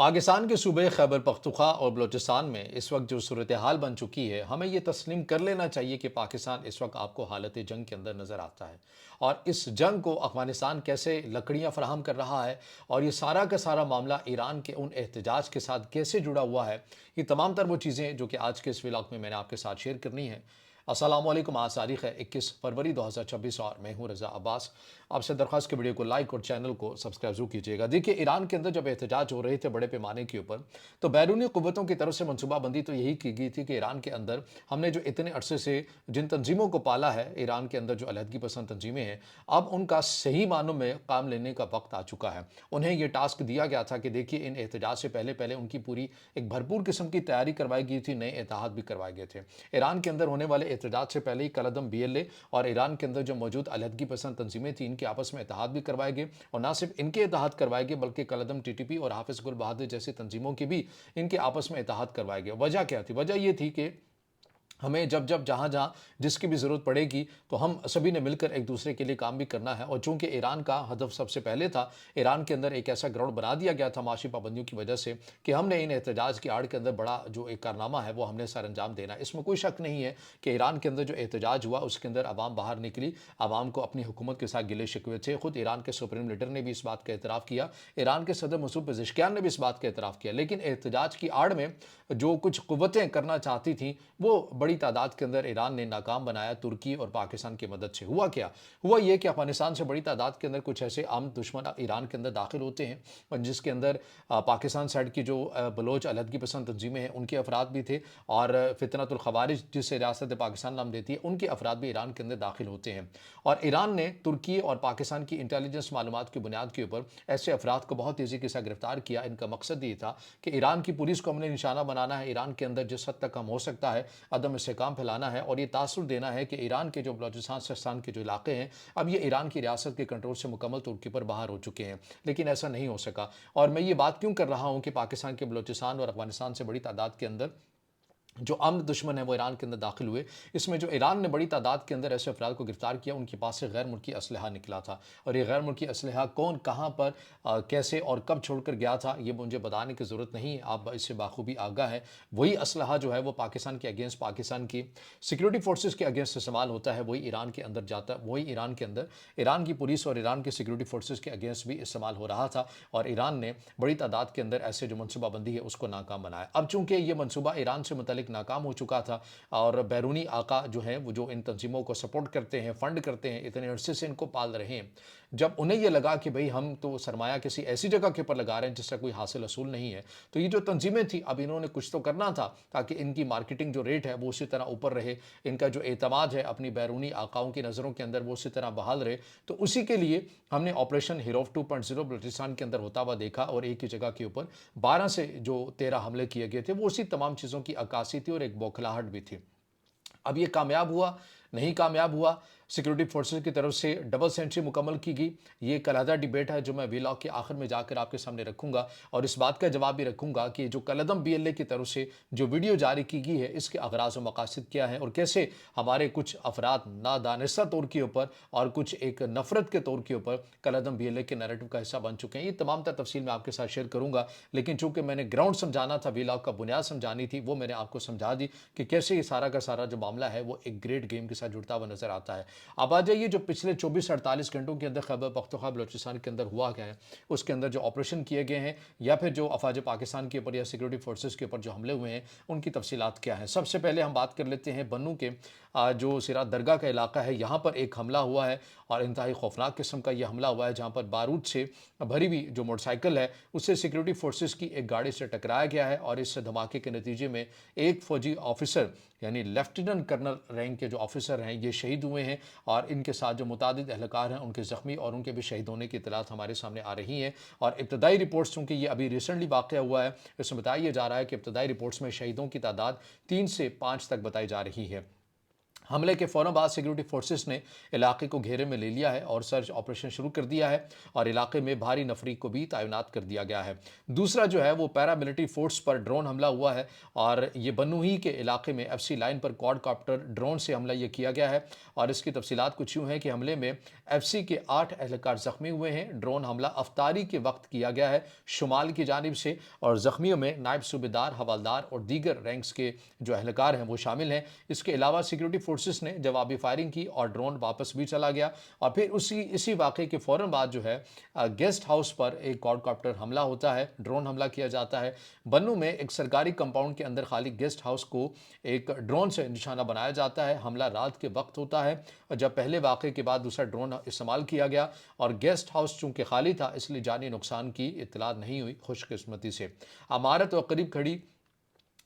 पाकिस्तान के सूबे खैबर पख्तूनख्वा और बलूचिस्तान में इस वक्त जो सूरत हाल बन चुकी है, हमें ये तस्लीम कर लेना चाहिए कि पाकिस्तान इस वक्त आपको हालत जंग के अंदर नज़र आता है। और इस जंग को अफगानिस्तान कैसे लकड़ियाँ फराहम कर रहा है और ये सारा का सारा मामला ईरान के उन एहतजाज के साथ कैसे जुड़ा हुआ है, ये तमाम तर वो चीज़ें जो कि आज के इस व्लॉग में मैंने आपके साथ शेयर करनी है। अस्सलामुअलैकुम। आज तारीख है 21 फरवरी 2026 और मैं हूं रज़ा अब्बास। आपसे दरख्वास्त के वीडियो को लाइक और चैनल को सब्सक्राइब जरूर कीजिएगा। देखिए, ईरान के अंदर जब एहतजाज हो रहे थे बड़े पैमाने के ऊपर, तो बैरूनी क़ुव्वतों की तरफ से मनसूबाबंदी तो यही की गई थी कि ईरान के अंदर हमने जो इतने अरसे से जिन तंजीमों को पाला है, ईरान के अंदर जो अलहदगी पसंद तंजीमें हैं, अब उनका सही मानों में काम लेने का वक्त आ चुका है। उन्हें यह टास्क दिया गया था कि देखिए, इन एहतजाज से पहले पहले उनकी पूरी एक भरपूर किस्म की तैयारी करवाई गई थी, नए इत्तेहाद भी करवाए गए थे। ईरान के अंदर होने वाले एहतजाज से पहले ही कलदम BLA और ईरान के अंदर जो मौजूद अलहदगी पसंद तंजीमें थी, इनके आपस में इत्तेहाद भी करवाए गए। और न सिर्फ इनके इत्तेहाद करवाए गए, बल्कि कलदम TTP और हाफिज गुल बहादुर जैसी तंजीमों की भी इनके आपस में इत्तेहाद करवाए गए। वजह क्या थी? वजह यह थी कि हमें जब जब जहाँ जहाँ जिसकी भी ज़रूरत पड़ेगी, तो हम सभी ने मिलकर एक दूसरे के लिए काम भी करना है। और चूंकि ईरान का हदफ सबसे पहले था, ईरान के अंदर एक ऐसा ग्राउंड बना दिया गया था माशी पाबंदियों की वजह से, कि हमने इन एहतजाज की आड़ के अंदर बड़ा जो एक कारनामा है वो हमने सर अंजाम देना है। इसमें कोई शक नहीं है कि ईरान के अंदर जो एहतजाज हुआ उसके अंदर आवाम बाहर निकली, आवाम को अपनी हुकूमत के साथ गिले शिकवे थे। खुद ईरान के सुप्रीम लीडर ने भी इस बात का एतराफ़ किया, ईरान के सदर मसूद पेज़ेश्कियान ने भी इस बात का एतराफ़ किया। लेकिन एहतजाज की आड़ में जो कुछ कुव्वतें करना चाहती थीं, वो बड़ी तादाद के अंदर ईरान ने नाकाम बनाया तुर्की और पाकिस्तान की मदद से। हुआ क्या? हुआ ये कि अफगानिस्तान से बड़ी तादाद के अंदर कुछ ऐसे आम दुश्मन ईरान के अंदर दाखिल होते हैं, और जिसके अंदर पाकिस्तान साइड की जो बलोच अलहदगी पसंद तंजीमें हैं, उनके अफराद भी थे। और फितनतुल खवारिज जिसे रियासत पाकिस्तान नाम देती है, उनके अफराद भी ईरान के अंदर दाखिल होते हैं। और ईरान ने तुर्की और पाकिस्तान की इंटेलिजेंस मालूमात की बुनियाद के ऊपर ऐसे अफराद को बहुत तेज़ी के साथ गिरफ्तार किया। इनका मकसद ये था कि ईरान की पुलिस को हमने निशाना बनाना है, ईरान के अंदर जिस हद तक कम हो सकता है अदम इस्तेहकाम फैलाना है, और ये तासुर देना है कि ईरान के जो बलूचिस्तान सिस्तान के जो इलाके हैं, अब ये ईरान की रियासत के कंट्रोल से मुकम्मल तौर के ऊपर बाहर हो चुके हैं। लेकिन ऐसा नहीं हो सका। और मैं ये बात क्यों कर रहा हूँ कि पाकिस्तान के बलूचिस्तान और अफगानिस्तान से बड़ी तादाद के अंदर जो आमद दुश्मन है वो ईरान के अंदर दाखिल हुए। इसमें जो ईरान ने बड़ी तादाद के अंदर ऐसे अफराद को गिरफ्तार किया, उनके पास से गैर मुल्की असलहा निकला था। और ये गैर मुल्की असलहा कौन, कहाँ पर, कैसे और कब छोड़कर गया था, ये मुझे बताने की ज़रूरत नहीं है, आप इससे बाखूबी आगाह है। वही असलहा जो है वो पाकिस्तान के अगेंस्ट, पाकिस्तान की सिक्योरिटी फोर्सेस के अगेंस्ट इस्तेमाल होता है, वही ईरान के अंदर जाता है, वही ईरान के अंदर ईरान की पुलिस और ईरान की सिक्योरिटी फोर्सेस के अगेंस्ट भी इस्तेमाल हो रहा था। और ईरान ने बड़ी तादाद के अंदर ऐसे जो मनसूबाबंदी है उसको नाकाम बनाया। अब चूंकि ये मनसूबा ईरान से मुतलिक नाकाम हो चुका था, और बैरूनी आका जो है वो जो इन तंजीमों को सपोर्ट करते हैं, फंड करते हैं, इतने अरसे से इनको पाल रहे हैं, जब उन्हें यह लगा कि भाई हम तो सरमाया किसी ऐसी जगह के ऊपर लगा रहे हैं जिसका कोई हासिल असूल नहीं है, तो ये जो तंजीमें थी, अब इन्होंने कुछ तो करना था ताकि इनकी मार्केटिंग जो रेट है वो उसी तरह ऊपर रहे, इनका जो एतमाद है अपनी बैरूनी आकाओं की नज़रों के अंदर वो उसी तरह बहाल रहे। तो उसी के लिए हमने ऑपरेशन हीरोफ 2.0 बलूचिस्तान के अंदर होता हुआ देखा, और एक ही जगह के ऊपर 12 से जो 13 हमले किए गए थे, वो उसी तमाम चीज़ों की अक्कासी थी और एक बौखलाहट भी थी। अब ये कामयाब हुआ, नहीं कामयाब हुआ, सिक्योरिटी फोर्सेस की तरफ से डबल सेंट्री मुकम्मल की गई। ये एक अलहदा डिबेट है जो मैं व्लॉग के आखिर में जाकर आपके सामने रखूंगा, और इस बात का जवाब भी रखूंगा कि जो कलदम BLA की तरफ से जो वीडियो जारी की गई है, इसके अगराज व मकासद क्या है, और कैसे हमारे कुछ अफराद नादानिस्ता तौर के ऊपर और कुछ एक नफरत के तौर के ऊपर कलदम BLA के नैरेटिव का हिस्सा बन चुके हैं। ये तमाम तफसील मैं आपके साथ शेयर करूंगा। लेकिन चूंकि मैंने ग्राउंड समझाना था, व्लॉग का बुनियाद समझानी थी, वो मैंने आपको समझा दी कि कैसे ये सारा का सारा जो मामला है वो एक ग्रेट गेम के साथ जुड़ता हुआ नजर आता है। अब आ जाइए, जो पिछले 24-48 घंटों के अंदर खैबर पख्तूनख्वा बलूचिस्तान के अंदर हुआ क्या है, उसके अंदर जो ऑपरेशन किए गए हैं, या फिर जो अफवाज पाकिस्तान के ऊपर या सिक्योरिटी फोर्सेस के ऊपर जो हमले हुए हैं, उनकी तफसीलात क्या है। सबसे पहले हम बात कर लेते हैं बन्नू के जो सिरात दरगाह का इलाका है, यहाँ पर एक हमला हुआ है, और इंतहाई खौफनाक किस्म का यह हमला हुआ है, जहाँ पर बारूद से भरी हुई जो मोटरसाइकिल है उससे सिक्योरिटी फोर्सेस की एक गाड़ी से टकराया गया है। और इस धमाके के नतीजे में एक फौजी ऑफिसर यानी लेफ्टिनेंट कर्नल रैंक के जो ऑफिसर हैं ये शहीद हुए हैं, और इनके साथ जो मुतादिद एहलकार हैं उनके ज़ख्मी और उनके भी शहीद होने की इतलात हमारे सामने आ रही हैं। और इब्तदाई रिपोर्ट्स, चूँकि ये अभी रिसेंटली वाक़या हुआ है, इसमें बताया जा रहा है कि इब्तदाई रिपोर्ट्स में शहीदों की तादाद 3 से 5 तक बताई जा रही है। हमले के फ़ौरन बाद सिक्योरिटी फोर्सेस ने इलाके को घेरे में ले लिया है और सर्च ऑपरेशन शुरू कर दिया है और इलाके में भारी नफरी को भी तैनात कर दिया गया है। दूसरा जो है वो पैरामिलिट्री फोर्स पर ड्रोन हमला हुआ है और ये बन्नूही के इलाके में एफसी लाइन पर क्वाडकॉप्टर ड्रोन से हमला ये किया गया है और इसकी तफसीलात कुछ यूँ हैं कि हमले में एफसी के 8 एहलकार जख्मी हुए हैं। ड्रोन हमला अफ्तारी के वक्त किया गया है शुमाल की जानिब से और जख्मियों में नायब सूबेदार, हवलदार और दीगर रैंक्स के जो एहलकार हैं वो शामिल हैं। इसके अलावा सिक्योरिटी फोर्सेस ने जवाबी फायरिंग की और ड्रोन वापस भी चला गया और फिर इसी वाक़े के फ़ौरन बाद जो है गेस्ट हाउस पर एक क्वाडकॉप्टर हमला होता है, ड्रोन हमला किया जाता है। बन्नू में एक सरकारी कंपाउंड के अंदर खाली गेस्ट हाउस को एक ड्रोन से निशाना बनाया जाता है। हमला रात के वक्त होता है और जब पहले वाक़े के बाद दूसरा ड्रोन इस्तेमाल किया गया और गेस्ट हाउस चूंकि खाली था इसलिए जानी नुकसान की इत्तला नहीं हुई खुशकिस्मती से। इमारत और करीब खड़ी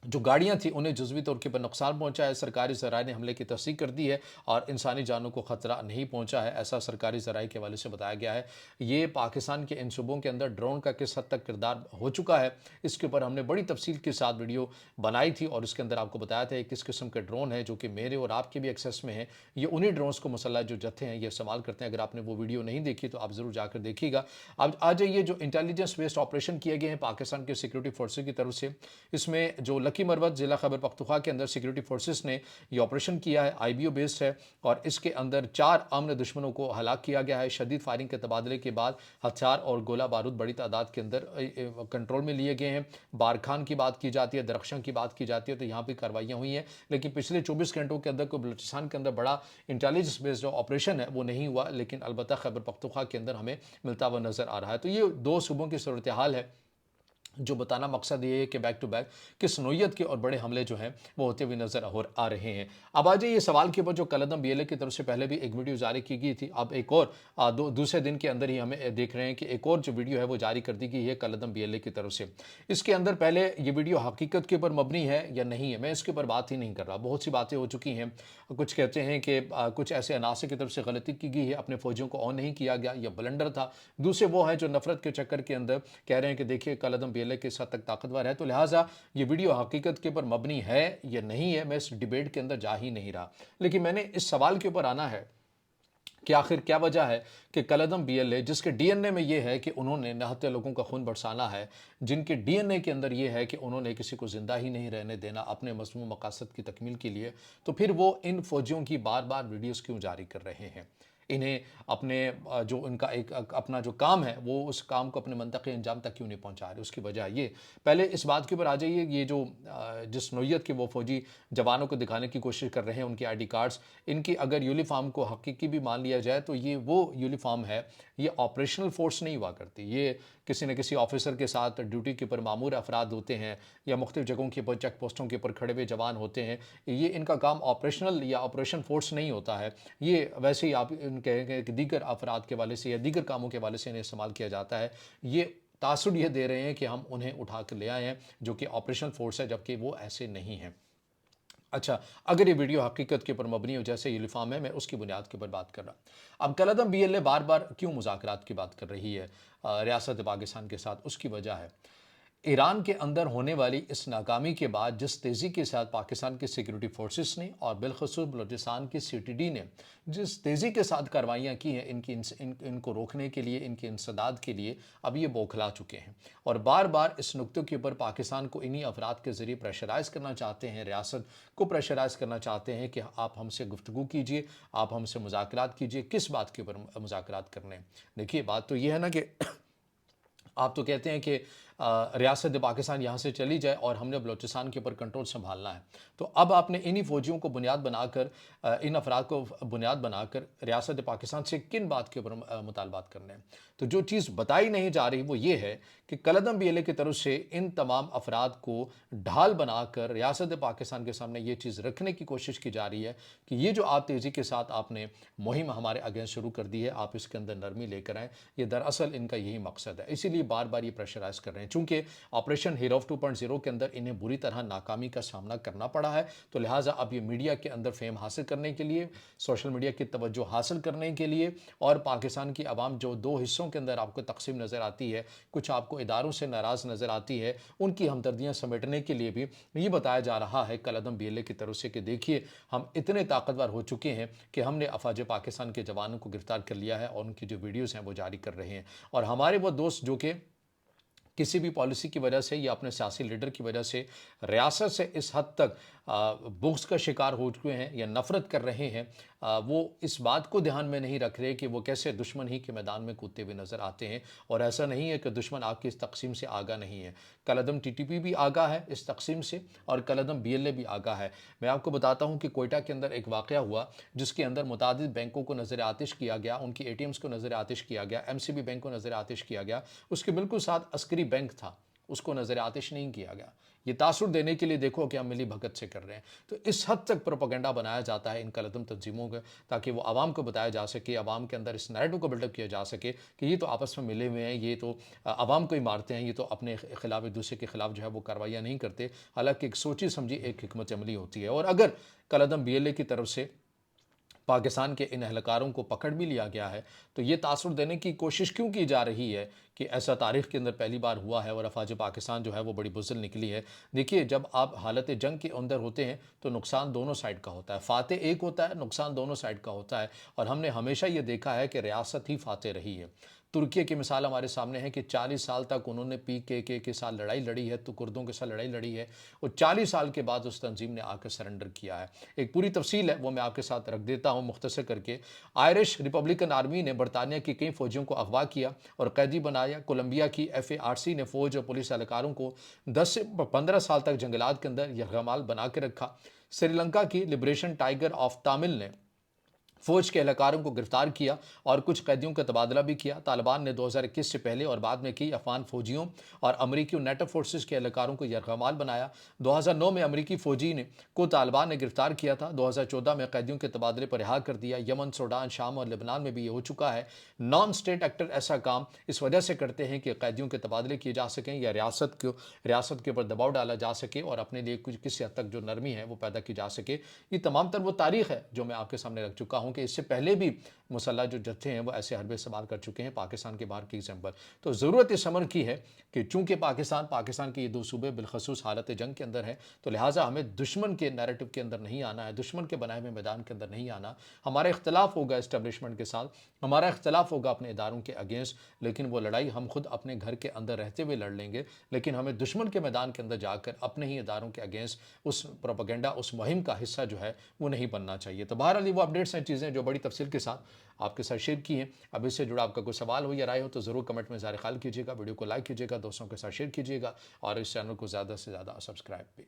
जो गाड़ियां थी उन्हें जुज़वी तौर पर नुकसान पहुंचा है। सरकारी ज़राए ने हमले की तस्दीक कर दी है और इंसानी जानों को ख़तरा नहीं पहुंचा है, ऐसा सरकारी ज़राए के हवाले से बताया गया है। ये पाकिस्तान के इन सूबों के अंदर ड्रोन का किस हद तक किरदार हो चुका है इसके ऊपर हमने बड़ी तफसील के साथ वीडियो बनाई थी और उसके अंदर आपको बताया था किस किस्म के ड्रोन है जो कि मेरे और आपके भी एक्सेस में है। ये उन्हीं ड्रोन्स को मुसल्लह जो जत्थे हैं ये इस्तेमाल करते हैं। अगर आपने वो वीडियो नहीं देखी तो आप ज़रूर जाकर देखिएगा। अब आज ये जो इंटेलिजेंस बेस्ड ऑपरेशन किए गए हैं पाकिस्तान के सिक्योरिटी फोर्सेज की तरफ से, इसमें जो लकी मरवत ज़िला खैबर पख्तूनख्वा के अंदर सिक्योरिटी फोर्सेस ने ये ऑपरेशन किया है, आईबीओ बेस्ड है और इसके अंदर 4 अमन दुश्मनों को हलाक किया गया है। शदीद फायरिंग के तबादले के बाद हथियार और गोला बारूद बड़ी तादाद के अंदर कंट्रोल में लिए गए हैं। बारखान की बात की जाती है, दरख्शन की बात की जाती है तो यहाँ पर कार्रवाइयाँ हुई हैं, लेकिन पिछले 24 घंटों के अंदर कोई बलूचिस्तान के अंदर बड़ा इंटेलिजेंस बेस्ड जो ऑपरेशन है वो नहीं हुआ, लेकिन अलबत्ता खैबर पख्तूनख्वा के अंदर हमें मिलता हुआ नज़र आ रहा है। तो ये 2 सूबों की सूरत हाल है जो बताना मकसद ये है कि बैक टू बैक किस नोयत के और बड़े हमले जो हैं वो होते हुए नजर आ रहे हैं। अब आज ये सवाल के ऊपर जो कलदम बीएलए की तरफ से पहले भी एक वीडियो जारी की गई थी, अब एक और दूसरे दिन के अंदर ही हमें देख रहे हैं कि एक और जो वीडियो है वो जारी कर दी गई है कलदम बीएलए की तरफ से। इसके अंदर पहले ये वीडियो हकीकत के ऊपर मबनी है या नहीं है मैं इसके ऊपर बात ही नहीं कर रहा। बहुत सी बातें हो चुकी हैं, कुछ कहते हैं कि कुछ ऐसे अनासर की तरफ से गलती की गई है, अपने फौजियों को ऑन नहीं किया गया, यह ब्लंडर था। दूसरे वो हैं जो नफरत के चक्कर के अंदर कह रहे हैं कि देखिए कलदम बीएलए किस हद तक ताकतवर है, तो लिहाजा ये वीडियो हकीकत के ऊपर मबनी है या नहीं है मैं इस डिबेट के अंदर जा ही नहीं रहा। लेकिन मैंने इस सवाल के ऊपर आना है कि आखिर क्या वजह है कि कलदम बीएलए जिसके डीएनए में यह है कि उन्होंने निहत्थे लोगों का खून बरसाना है, जिनके डीएनए के अंदर यह है कि उन्होंने किसी को जिंदा ही नहीं रहने देना अपने मज़मूम मकासद की तकमील के लिए, तो फिर वो इन फौजियों की बार बार वीडियोस क्यों जारी कर रहे हैं? इन्हें अपने जो इनका एक अपना जो काम है वो उस काम को अपने मंतक़े अंजाम तक क्यों नहीं पहुंचा रहे? उसकी वजह ये, पहले इस बात के ऊपर आ जाइए, ये जो जिस नौइयत के वो फौजी जवानों को दिखाने की कोशिश कर रहे हैं उनकी आईडी कार्ड्स, इनकी अगर यूनिफॉर्म को हकीकी भी मान लिया जाए तो ये वो यूनिफॉर्म है, ये ऑपरेशनल फोर्स नहीं हुआ करती। ये किसी न किसी ऑफिसर के साथ ड्यूटी के ऊपर मामूर अफराद होते हैं या मुख्तलिफ जगहों के ऊपर चेक पोस्टों के ऊपर खड़े हुए जवान होते हैं। ये इनका काम ऑपरेशनल या ऑपरेशन फोर्स नहीं होता है। ये वैसे ही आप कहेंगे कि दीगर अफराद के वाले से या दीगर कामों के वाले से इन्हें इस्तेमाल किया जाता है। ये तासुर ये दे रहे हैं कि हम उन्हें उठा कर ले आए हैं जो कि ऑपरेशनल फोर्स है, जबकि वो ऐसे नहीं है। अच्छा, अगर ये वीडियो हकीकत के ऊपर मबनी हो जैसे यूनिफॉर्म है, मैं उसकी बुनियाद के ऊपर बात कर रहा। अब कलदम बीएलए बार बार क्यों मुज़ाकरात की बात कर रही है रियासत पाकिस्तान के साथ? उसकी वजह है ईरान के अंदर होने वाली इस नाकामी के बाद जिस तेज़ी के साथ पाकिस्तान की सिक्योरिटी फोर्सेस ने और बिलखसूस बलूचिस्तान की सीटीडी ने जिस तेज़ी के साथ कार्रवाइयाँ की हैं इनको रोकने के लिए, इनके इंसदाद के लिए, अब ये बौखला चुके हैं और बार बार इस नुक्ते के ऊपर पाकिस्तान को इन्हीं अफराद के ज़रिए प्रेशराइज़ करना चाहते हैं, रियासत को प्रेशराइज़ करना चाहते हैं कि आप हमसे गुफ्तगू कीजिए, आप हमसे मुज़ाकरात कीजिए। किस बात के ऊपर मुज़ाकरात करने? देखिए, बात तो ये है ना कि आप तो कहते हैं कि रियासत पाकिस्तान यहाँ से चली जाए और हमने बलूचिस्तान के ऊपर कंट्रोल संभालना है। तो अब आपने इन्हीं फौजियों को बुनियाद बनाकर, इन अफराद को बुनियाद बनाकर रियासत पाकिस्तान से किन बात के ऊपर मुतालबात करने हैं? तो जो चीज़ बताई नहीं जा रही वो ये है कि कलदम बीएलए की तरफ से इन तमाम अफराद को ढाल बनाकर रियासत पाकिस्तान के सामने ये चीज़ रखने की कोशिश की जा रही है कि ये जो आप तेज़ी के साथ आपने मुहिम हमारे अगेंस्ट शुरू कर दी है, आप इसके अंदर नरमी लेकर आएँ। ये दरअसल इनका यही मकसद है, इसीलिए बार बार ये प्रेशराइज कर रहे हैं हैं। चूंकि ऑपरेशन हीरोफ 2.0 के अंदर इन्हें बुरी तरह नाकामी का सामना करना पड़ा है, तो लिहाजा अब ये मीडिया के अंदर फेम हासिल करने के लिए, सोशल मीडिया की तवज्जो हासिल करने के लिए और पाकिस्तान की आवाम जो दो हिस्सों के अंदर आपको तकसीम नज़र आती है, कुछ आपको इदारों से नाराज़ नज़र आती है, उनकी हमदर्दियाँ समेटने के लिए भी ये बताया जा रहा है कलअदम BLA की तरफ से कि देखिए हम इतने ताकतवर हो चुके हैं कि हमने अफवाज पाकिस्तान के जवानों को गिरफ्तार कर लिया है और उनकी जो वीडियोज़ हैं वो जारी कर रहे हैं। और हमारे वो दोस्त जो कि किसी भी पॉलिसी की वजह से या अपने सियासी लीडर की वजह से रियासत से इस हद तक बुग़्ज़ का शिकार हो चुके हैं या नफ़रत कर रहे हैं, वो इस बात को ध्यान में नहीं रख रहे कि वो कैसे दुश्मन ही के मैदान में कूदते हुए नज़र आते हैं। और ऐसा नहीं है कि दुश्मन आपकी इस तकसीम से आगा नहीं है। कलअदम TTP भी आगा है इस तकसीम से और कलअदम BLA भी आगा है। मैं आपको बताता हूँ कि कोयटा के अंदर एक वाक़या हुआ जिसके अंदर मुतादिद बैंकों को नज़र आतिश किया गया, उनकी ATMs को नज़र आतिश किया गया, MCB बैंक को नज़र आतिश किया गया, उसके बिल्कुल साथ अस्करी बैंक था, उसको नज़र आतिश नहीं किया गया। ये तासुर देने के लिए देखो कि हम मिली भगत से कर रहे हैं। तो इस हद तक प्रोपेगेंडा बनाया जाता है इन कलअदम तंजीमों का, ताकि वो आवाम को बताया जा सके, आवाम के अंदर इस नैरेटिव को बिल्डअप किया जा सके कि ये तो आपस में मिले हुए हैं, ये तो आवाम को ही मारते हैं, ये तो अपने खिलाफ एक दूसरे के खिलाफ जो है वो कार्रवाइयाँ नहीं करते। हालांकि एक सोची समझी एक हिकमत अमली होती है। और अगर कलअदम BLA की तरफ से पाकिस्तान के इन एहलकारों को पकड़ भी लिया गया है, तो ये तासुर देने की कोशिश क्यों की जा रही है कि ऐसा तारीख़ के अंदर पहली बार हुआ है और अफवाज पाकिस्तान जो है वो बड़ी बुज़दिल निकली है। देखिए, जब आप हालत जंग के अंदर होते हैं तो नुकसान दोनों साइड का होता है, फ़ातह एक होता है, नुकसान दोनों साइड का होता है। और हमने हमेशा ये देखा है कि रियासत ही फ़ातह रही है। तुर्की की मिसाल हमारे सामने है कि 40 साल तक उन्होंने PKK के साथ लड़ाई लड़ी है, तो कुर्दों के साथ लड़ाई लड़ी है और 40 साल के बाद उस तंजीम ने आकर सरेंडर किया है। एक पूरी तफसील है, वो मैं आपके साथ रख देता हूँ मुख्तसर करके। आयरिश रिपब्लिकन आर्मी ने बरतानिया की कई फ़ौजियों को अगवा किया और कैदी बनाया। कोलंबिया की FARC ने फ़ौज और पुलिस एहलकारों को 10 से 15 साल तक जंगलात के अंदर यरगमाल बना के रखा। श्रीलंका की लिबरेशन टाइगर ऑफ तमिल ने फ़ौज के एहलकारों को गिरफ्तार किया और कुछ कैदियों का तबादला भी किया। तालिबान ने 2021 से पहले और बाद में कई अफ़गान फ़ौजियों और अमरीकी नेटो फोर्सेस के एहलकारों को यरगमाल बनाया। 2009 में अमरीकी फ़ौजी को तालिबान ने गिरफ्तार किया था। 2014 में कैदियों के तबादले पर रिहा कर दिया। यमन, सूडान, शाम और लेबनान में भी ये हो चुका है। नॉन स्टेट एक्टर ऐसा काम इस वजह से करते हैं कि कैदियों के तबादले किए जा सकें या रियासत के ऊपर दबाव डाला जा सके और अपने लिए कुछ किसी हद तक जो नरमी है वो पैदा की जा सके। ये तमाम तर वो तारीख़ है जो मैं आपके सामने रख चुका हूँ कि इससे पहले भी मुसल्लह जो जत्थे हैं वो ऐसे हरबे इस्तेमाल कर चुके हैं पाकिस्तान के बाहर की एग्जाम्पल। तो ज़रूरत इस अमर की है कि चूंकि पाकिस्तान के ये दो सूबे बिलखसूस हालत जंग के अंदर है, तो लिहाजा हमें दुश्मन के नैरेटिव के अंदर नहीं आना है, दुश्मन के बनाए हुए मैदान के अंदर नहीं आना। हमारा इख्तलाफ होगा इस्टेब्लिशमेंट के साथ, हमारा इख्तलाफ होगा अपने इदारों के अगेंस्ट, लेकिन वो लड़ाई हम खुद अपने घर के अंदर रहते हुए लड़ लेंगे। लेकिन हमें दुश्मन के मैदान के अंदर जाकर अपने ही इदारों के अगेंस्ट उस प्रोपेगेंडा, उस मुहिम का हिस्सा जो है वो नहीं बनना चाहिए। तो बहरहाल वो अपडेट्स हैं, चीज़ें जो बड़ी तफसील के साथ आपके साथ शेयर की हैं। अब इससे जुड़ा आपका कोई सवाल हो या राय हो तो ज़रूर कमेंट में ज़ाहिर ख्याल कीजिएगा, वीडियो को लाइक कीजिएगा, दोस्तों के साथ शेयर कीजिएगा और इस चैनल को ज़्यादा से ज़्यादा सब्सक्राइब भी।